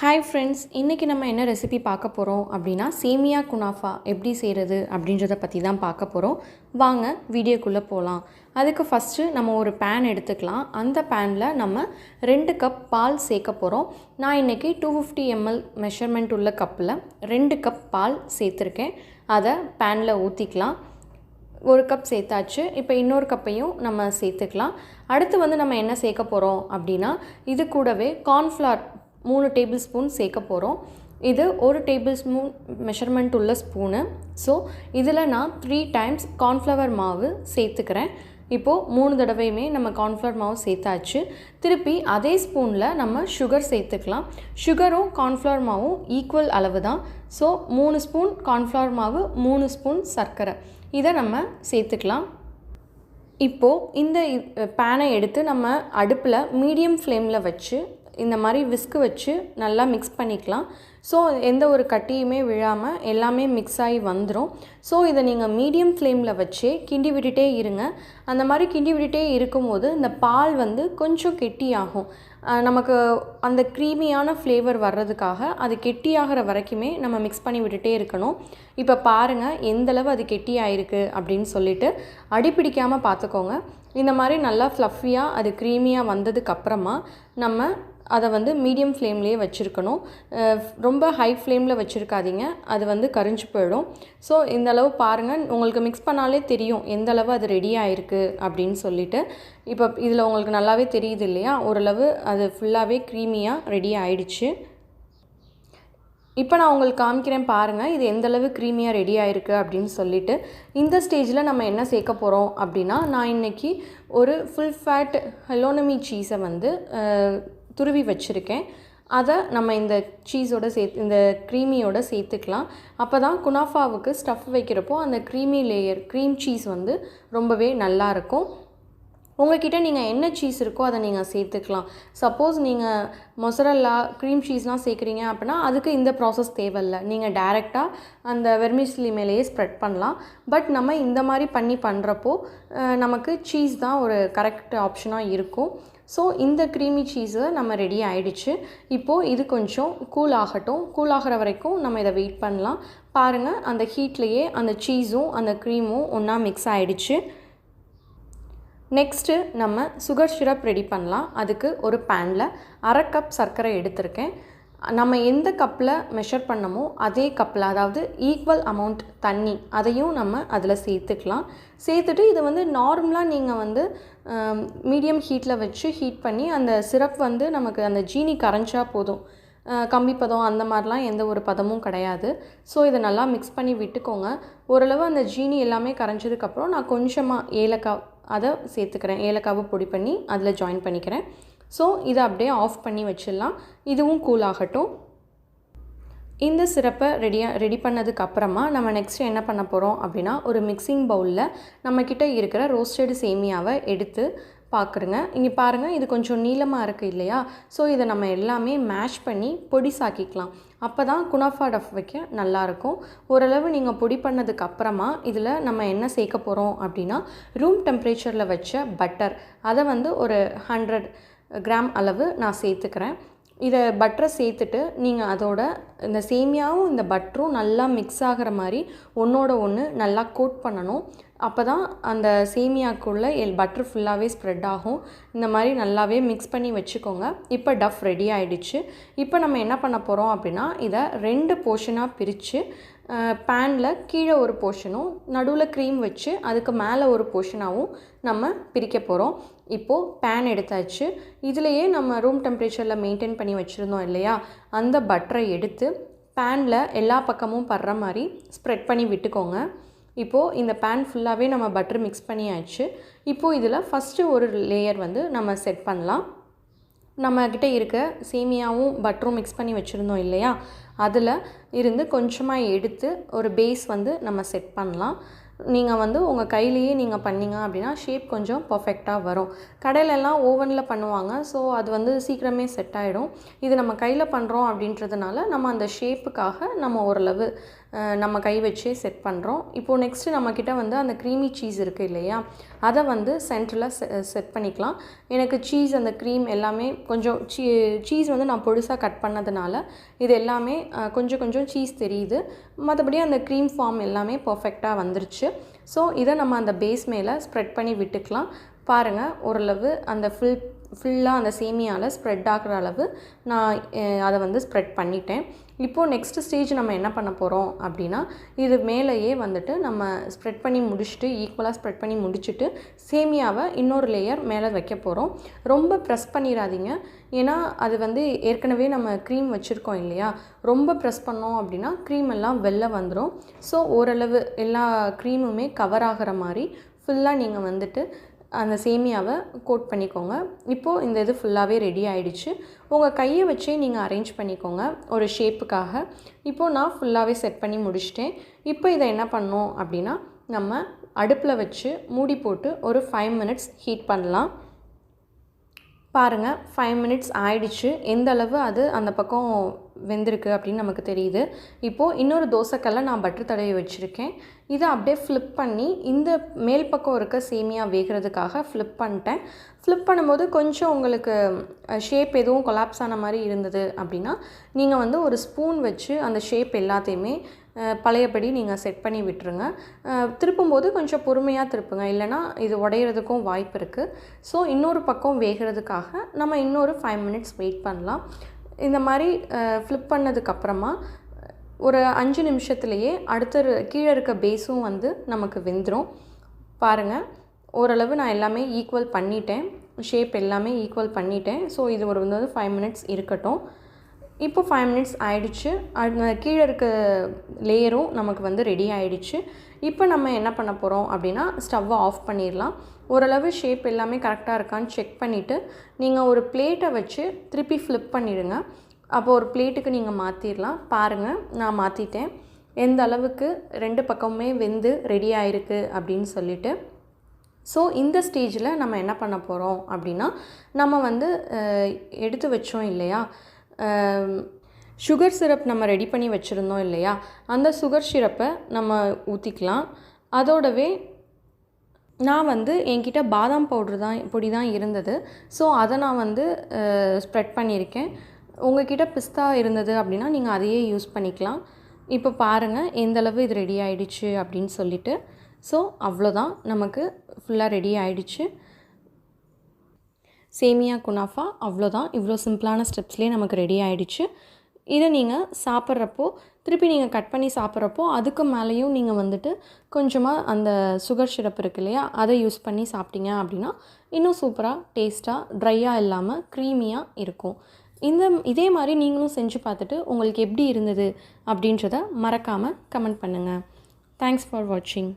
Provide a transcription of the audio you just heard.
Hi friends, இன்றைக்கி நம்ம என்ன ரெசிபி பார்க்க போகிறோம் அப்படின்னா சேமியா குனாஃபா எப்படி செய்கிறது அப்படின்றத பற்றி தான் பார்க்க போகிறோம். வாங்க வீடியோக்குள்ளே போகலாம். அதுக்கு ஃபஸ்ட்டு நம்ம ஒரு பேன் எடுத்துக்கலாம். அந்த பேனில் நம்ம 2 கப் பால் சேர்க்க போகிறோம். நான் இன்றைக்கி 250 ml மெஷர்மெண்ட் உள்ள கப்பில் 2 கப் பால் சேர்த்துருக்கேன். அதை பேனில் ஊற்றிக்கலாம். 1 கப் சேர்த்தாச்சு. இப்போ இன்னொரு கப்பையும் நம்ம சேர்த்துக்கலாம். அடுத்து நம்ம என்ன சேர்க்க போகிறோம் அப்படின்னா, இது கூடவே கார்ன்ஃப்ளவர் 3 டேபிள் ஸ்பூன் சேர்க்க போகிறோம். இது 1 டேபிள் ஸ்பூன் மெஷர்மெண்ட் உள்ள ஸ்பூனு. ஸோ இதில் நான் 3 டைம்ஸ் கார்ன்ஃப்ளவர் மாவு சேர்த்துக்கிறேன். இப்போது 3 தடவையுமே நம்ம கார்ன்ஃப்ளவர் மாவு சேர்த்தாச்சு. திருப்பி அதே ஸ்பூனில் நம்ம சுகர் சேர்த்துக்கலாம். சுகரும் கார்ன்ஃப்ளவர் மாவும் ஈக்குவல் அளவு தான். ஸோ 3 ஸ்பூன் கார்ன்ஃப்ளவர் மாவு, 3 ஸ்பூன் சர்க்கரை, இதை நம்ம சேர்த்துக்கலாம். இப்போது இந்த பேனை எடுத்து நம்ம அடுப்பில் மீடியம் ஃப்ளேமில் வச்சு இந்த மாதிரி விஸ்கு வச்சு நல்லா மிக்ஸ் பண்ணிக்கலாம். ஸோ எந்த ஒரு கட்டியுமே விழாமல் எல்லாமே மிக்ஸ் ஆகி வந்துடும். ஸோ இதை நீங்கள் மீடியம் ஃப்ளேமில் வச்சு கிண்டி விட்டுட்டே இருங்க. அந்த மாதிரி கிண்டி விட்டுட்டே இருக்கும்போது இந்த பால் கொஞ்சம் கெட்டியாகும். நமக்கு அந்த க்ரீமியான ஃப்ளேவர் வர்றதுக்காக அது கெட்டியாகிற வரைக்குமே நம்ம மிக்ஸ் பண்ணி விட்டுட்டே இருக்கணும். இப்போ பாருங்கள் எந்தளவு அது கெட்டியாயிருக்கு அப்படின்னு சொல்லிட்டு அடிப்பிடிக்காமல் பார்த்துக்கோங்க. இந்த மாதிரி நல்லா ஃப்ளஃபியாக அது க்ரீமியாக வந்ததுக்கப்புறமா நம்ம அதை மீடியம் ஃப்ளேம்லேயே வச்சுருக்கணும். ரொம்ப ஹை ஃப்ளேமில் வச்சுருக்காதீங்க, அது கரிஞ்சு போயிடும். ஸோ இந்தளவு பாருங்கள், உங்களுக்கு மிக்ஸ் பண்ணாலே தெரியும் எந்தளவு அது ரெடி ஆகிருக்கு அப்படின்னு சொல்லிட்டு. இப்போ இதில் உங்களுக்கு நல்லாவே தெரியுது இல்லையா, ஓரளவு அது ஃபுல்லாகவே க்ரீமியாக ரெடி ஆகிடுச்சு. இப்போ நான் உங்களுக்கு காமிக்கிறேன் பாருங்கள், இது எந்தளவு க்ரீமியாக ரெடி ஆகிருக்கு அப்படின்னு சொல்லிட்டு. இந்த ஸ்டேஜில் நம்ம என்ன சேர்க்க போகிறோம் அப்படின்னா, நான் இன்றைக்கி ஒரு ஃபுல் ஃபேட் ஹலோனமி சீஸை துருவி வச்சுருக்கேன். அதை நம்ம இந்த சீஸோடு இந்த க்ரீமியோடு சேர்த்துக்கலாம். அப்போ தான் குனாஃபாவுக்கு ஸ்டஃப் வைக்கிறப்போ அந்த க்ரீமி லேயர், க்ரீம் சீஸ் ரொம்பவே நல்லாயிருக்கும். உங்கள்கிட்ட நீங்கள் என்ன சீஸ் இருக்கோ அதை நீங்கள் சேர்த்துக்கலாம். சப்போஸ் நீங்கள் மொசரல்லா, க்ரீம் சீஸ்லாம் சேர்க்குறீங்க அப்படின்னா அதுக்கு இந்த ப்ராசஸ் தேவையில்லை. நீங்கள் டைரெக்டாக அந்த வெர்மிஸ்லி மேலேயே ஸ்ப்ரெட் பண்ணலாம். பட் நம்ம இந்த மாதிரி பண்ணுறப்போ நமக்கு சீஸ் தான் ஒரு கரெக்ட் ஆப்ஷனாக இருக்கும். ஸோ இந்த க்ரீமி சீஸை நம்ம ரெடி ஆகிடுச்சு. இப்போது இது கொஞ்சம் கூல் ஆகட்டும். கூல் ஆகிற வரைக்கும் நம்ம இதை வெயிட் பண்ணலாம். பாருங்கள், அந்த ஹீட்லேயே அந்த சீஸும் அந்த க்ரீமும் ஒன்றா மிக்ஸ் ஆகிடுச்சு. நெக்ஸ்ட்டு நம்ம சுகர் சிரப் ரெடி பண்ணலாம். அதுக்கு ஒரு பேனில் 1/2 கப் சர்க்கரை எடுத்திருக்கேன். நம்ம எந்த கப்பில் மெஷர் பண்ணமோ அதே கப்பில், அதாவது ஈக்குவல் அமௌண்ட் தண்ணி, அதையும் நம்ம அதில் சேர்த்துக்கலாம். சேர்த்துட்டு இது நார்மலாக நீங்கள் மீடியம் ஹீட்டில் வச்சு ஹீட் பண்ணி அந்த சிரப் நமக்கு அந்த ஜீனி கரைஞ்சா போதும். கம்பி பதம் அந்த மாதிரிலாம் எந்த ஒரு பதமும் கிடையாது. ஸோ இதை நல்லா மிக்ஸ் பண்ணி விட்டுக்கோங்க. ஓரளவு அந்த ஜீனி எல்லாமே கரைஞ்சதுக்கப்புறம் நான் கொஞ்சமாக ஏலக்காய் அதை சேர்த்துக்கிறேன். ஏலக்காவை பொடி பண்ணி அதில் ஜாயின் பண்ணிக்கிறேன். ஸோ இதை அப்படியே ஆஃப் பண்ணி வச்சிடலாம். இதுவும் கூல் ஆகட்டும். இந்த சிரப்பை ரெடி பண்ணதுக்கப்புறமா நம்ம நெக்ஸ்ட்டு என்ன பண்ண போகிறோம் அப்படின்னா, ஒரு மிக்சிங் பவுலில் நம்மக்கிட்ட இருக்கிற ரோஸ்டட் சேமியாவை எடுத்து பார்க்குறேங்க. இங்கே பாருங்கள், இது கொஞ்சம் நீளமாக இருக்குது இல்லையா. ஸோ இதை நம்ம எல்லாமே மேஷ் பண்ணி பொடிசாக்கிக்கலாம். அப்போ தான் குனாஃபா டஃப் வைக்க நல்லாயிருக்கும். ஓரளவு நீங்கள் பொடி பண்ணதுக்கப்புறமா இதில் நம்ம என்ன சேர்க்க போகிறோம் அப்படின்னா, ரூம் டெம்பரேச்சரில் வச்ச பட்டர், அதை ஒரு 100 கிராம் அளவு நான் சேர்த்துக்கிறேன். இதை பட்டரை சேர்த்துட்டு நீங்கள் அதோட இந்த சேமியாவும் இந்த பட்டரும் நல்லா மிக்ஸ் ஆகிற மாதிரி ஒன்றோட ஒன்று நல்லா கோட் பண்ணணும். அப்போ தான் அந்த சேமியாக்குள்ளே பட்டர் ஃபுல்லாகவே ஸ்ப்ரெட் ஆகும். இந்த மாதிரி நல்லாவே மிக்ஸ் பண்ணி வச்சுக்கோங்க. இப்போ டஃப் ரெடி ஆகிடுச்சு. இப்போ நம்ம என்ன பண்ண போகிறோம் அப்படின்னா, இதை 2 போர்ஷனாக பிரித்து பேனில் கீழே ஒரு போர்ஷனும் நடுவில் க்ரீம் வச்சு அதுக்கு மேலே ஒரு போர்ஷனாகவும் நம்ம பிரிக்க போகிறோம். இப்போது பேன் எடுத்தாச்சு. இதிலையே நம்ம ரூம் டெம்பரேச்சரில் மெயின்டைன் பண்ணி வச்சுருந்தோம் இல்லையா, அந்த பட்டரை எடுத்து பேனில் எல்லா பக்கமும் படுற மாதிரி ஸ்ப்ரெட் பண்ணி விட்டுக்கோங்க. இப்போது இந்த பேன் ஃபுல்லாகவே நம்ம பட்டர் மிக்ஸ் பண்ணியாச்சு. இப்போது இதில் ஃபஸ்ட்டு ஒரு லேயர் நம்ம செட் பண்ணலாம். நம்மக்கிட்ட இருக்க சேமியாவும் பட்டரும் மிக்ஸ் பண்ணி வச்சுருந்தோம் இல்லையா, அதில் இருந்து கொஞ்சமாக எடுத்து ஒரு பேஸ் நம்ம செட் பண்ணலாம். நீங்கள் உங்கள் கையிலேயே நீங்கள் பண்ணிங்க அப்படின்னா ஷேப் கொஞ்சம் பர்ஃபெக்டாக வரும். கடையிலெல்லாம் ஓவனில் பண்ணுவாங்க. ஸோ அது சீக்கிரமே செட் ஆகிடும். இது நம்ம கையில் பண்ணுறோம் அப்படின்றதுனால நம்ம அந்த ஷேப்புக்காக நம்ம ஓரளவு நம்ம கை வச்சே செட் பண்ணுறோம். இப்போது நெக்ஸ்ட்டு நம்மக்கிட்ட வந்து அந்த க்ரீமி சீஸ் இருக்குது இல்லையா, அதை வந்து சென்டரில் செட் பண்ணிக்கலாம். எனக்கு சீஸ் அந்த க்ரீம் எல்லாமே கொஞ்சம் சீஸ் வந்து நான் பொடுசாக கட் பண்ணதுனால இது எல்லாமே கொஞ்சம் கொஞ்சம் சீஸ் தெரியுது. மற்றபடி அந்த க்ரீம் ஃபார்ம் எல்லாமே பர்ஃபெக்டாக வந்துருச்சு. ஸோ இதை நம்ம அந்த பேஸ் மேலே ஸ்ப்ரெட் பண்ணி விட்டுக்கலாம். பாருங்கள், ஓரளவு அந்த ஃபுல்லாக அந்த சேமியாவில் ஸ்ப்ரெட் ஆகிற அளவு நான் அதை வந்து ஸ்ப்ரெட் பண்ணிட்டேன். இப்போது நெக்ஸ்ட் ஸ்டேஜ் நம்ம என்ன பண்ண போகிறோம் அப்படின்னா, இது மேலேயே வந்துட்டு நம்ம ஸ்ப்ரெட் பண்ணி முடிச்சுட்டு ஈக்குவலாக ஸ்ப்ரெட் பண்ணி முடிச்சுட்டு சேமியாவை இன்னொரு லேயர் மேலே வைக்க போகிறோம். ரொம்ப ப்ரெஸ் பண்ணிடாதீங்க, ஏன்னா அது வந்து ஏற்கனவே நம்ம க்ரீம் வச்சுருக்கோம் இல்லையா, ரொம்ப ப்ரெஸ் பண்ணோம் அப்படின்னா க்ரீம் எல்லாம் வெளில வந்துடும். ஸோ ஓரளவு எல்லா க்ரீமுமே கவர் ஆகிற மாதிரி ஃபுல்லாக நீங்கள் வந்துட்டு அந்த சேமியாவை கோட் பண்ணிக்கோங்க. இப்போது இந்த இது ஃபுல்லாகவே ரெடி ஆகிடுச்சு. உங்கள் கையை வச்சே நீங்கள் அரேஞ்ச் பண்ணிக்கோங்க ஒரு ஷேப்புக்காக. இப்போது நான் ஃபுல்லாகவே செட் பண்ணி முடிச்சிட்டேன். இப்போ இதை என்ன பண்ணோம் அப்படின்னா, நம்ம அடுப்பில் வச்சு மூடி போட்டு ஒரு 5 மினிட்ஸ் ஹீட் பண்ணலாம். பாருங்கள், 5 மினிட்ஸ் ஆயிடுச்சு. எந்த அளவு அது அந்த பக்கம் வெந்திருக்கு அப்படின்னு நமக்கு தெரியுது. இப்போது இன்னொரு தோசைக்கல்லை நான் பட்டர் தடவி வச்சுருக்கேன். இதை அப்படியே ஃப்ளிப் பண்ணி இந்த மேல் பக்கம் இருக்க சேமியா வேகிறதுக்காக ஃப்ளிப் பண்ணிட்டேன். ஃப்ளிப் பண்ணும்போது கொஞ்சம் உங்களுக்கு ஷேப் எதுவும் கொலாப்ஸ் ஆன மாதிரி இருந்தது அப்படின்னா நீங்கள் வந்து ஒரு ஸ்பூன் வச்சு அந்த ஷேப் எல்லாத்தையுமே பழையபடி நீங்கள் செட் பண்ணி விட்டுருங்க. திருப்பும்போது கொஞ்சம் பொறுமையாக திருப்புங்க, இல்லைனா இது உடையிறதுக்கும் வாய்ப்பு இருக்குது. ஸோ இன்னொரு பக்கம் வேகிறதுக்காக நம்ம இன்னொரு 5 மினிட்ஸ் வெயிட் பண்ணலாம். இந்த மாதிரி ஃப்ளிப் பண்ணதுக்கப்புறமா ஒரு 5 நிமிஷத்துலேயே கீழே இருக்க பேஸும் வந்து நமக்கு வெந்துடும். பாருங்கள், ஓரளவு நான் எல்லாமே ஈக்குவல் பண்ணிட்டேன், ஷேப் எல்லாமே ஈக்குவல் பண்ணிட்டேன். ஸோ இது வந்து 5 மினிட்ஸ் இருக்கட்டும். இப்போ 5 மினிட்ஸ் ஆயிடுச்சு. கீழே இருக்க லேயரும் நமக்கு வந்து ரெடி ஆகிடுச்சு. இப்போ நம்ம என்ன பண்ண போகிறோம் அப்படின்னா, ஸ்டவ்வை ஆஃப் பண்ணிடலாம். ஓரளவு ஷேப் எல்லாமே கரெக்டாக இருக்கான்னு செக் பண்ணிவிட்டு நீங்கள் ஒரு பிளேட்டை வச்சு திருப்பி ஃப்ளிப் பண்ணிவிடுங்க. அப்போது ஒரு பிளேட்டுக்கு நீங்கள் மாற்றிடலாம். பாருங்கள், நான் மாற்றிட்டேன். எந்த அளவுக்கு 2 பக்கமுமே வெந்து ரெடி ஆகிருக்கு அப்படின்னு சொல்லிட்டு. ஸோ இந்த ஸ்டேஜில் நம்ம என்ன பண்ண போகிறோம் அப்படின்னா, நம்ம வந்து எடுத்து வச்சோம் இல்லையா சுகர் சிரப், நம்ம ரெடி பண்ணி வச்சுருந்தோம் இல்லையா, அந்த சுகர் சிரப்பை நம்ம ஊற்றிக்கலாம். அதோடவே நான் வந்து என்கிட்ட பாதாம் பொடி தான் இருந்தது. ஸோ அதை நான் வந்து ஸ்ப்ரெட் பண்ணியிருக்கேன். உங்கள்கிட்ட பிஸ்தா இருந்தது அப்படின்னா நீங்கள் அதையே யூஸ் பண்ணிக்கலாம். இப்போ பாருங்கள் எந்தளவு இது ரெடி ஆகிடுச்சு அப்படின்னு சொல்லிட்டு. ஸோ அவ்வளோதான், நமக்கு ஃபுல்லாக ரெடி ஆகிடுச்சு சேமியா குனாஃபா. அவ்வளோதான், இவ்வளோ சிம்பிளான ஸ்டெப்ஸ்லேயே நமக்கு ரெடி ஆகிடுச்சு. இதை நீங்கள் சாப்பிட்றப்போ திருப்பி நீங்கள் கட் பண்ணி சாப்பிட்றப்போ அதுக்கு மேலேயும் நீங்கள் வந்துட்டு கொஞ்சமாக அந்த சுகர் சிரப் இருக்கு இல்லையா, அதை யூஸ் பண்ணி சாப்பிட்டீங்க அப்படின்னா இன்னும் சூப்பராக டேஸ்ட்டாக ட்ரையாக இல்லாமல் க்ரீமியாக இருக்கும். இதே மாதிரி நீங்களும் செஞ்சு பார்த்துட்டு உங்களுக்கு எப்படி இருந்தது அப்படின்றத மறக்காமல் கமெண்ட் பண்ணுங்கள். தேங்க்ஸ் ஃபார் வாட்சிங்.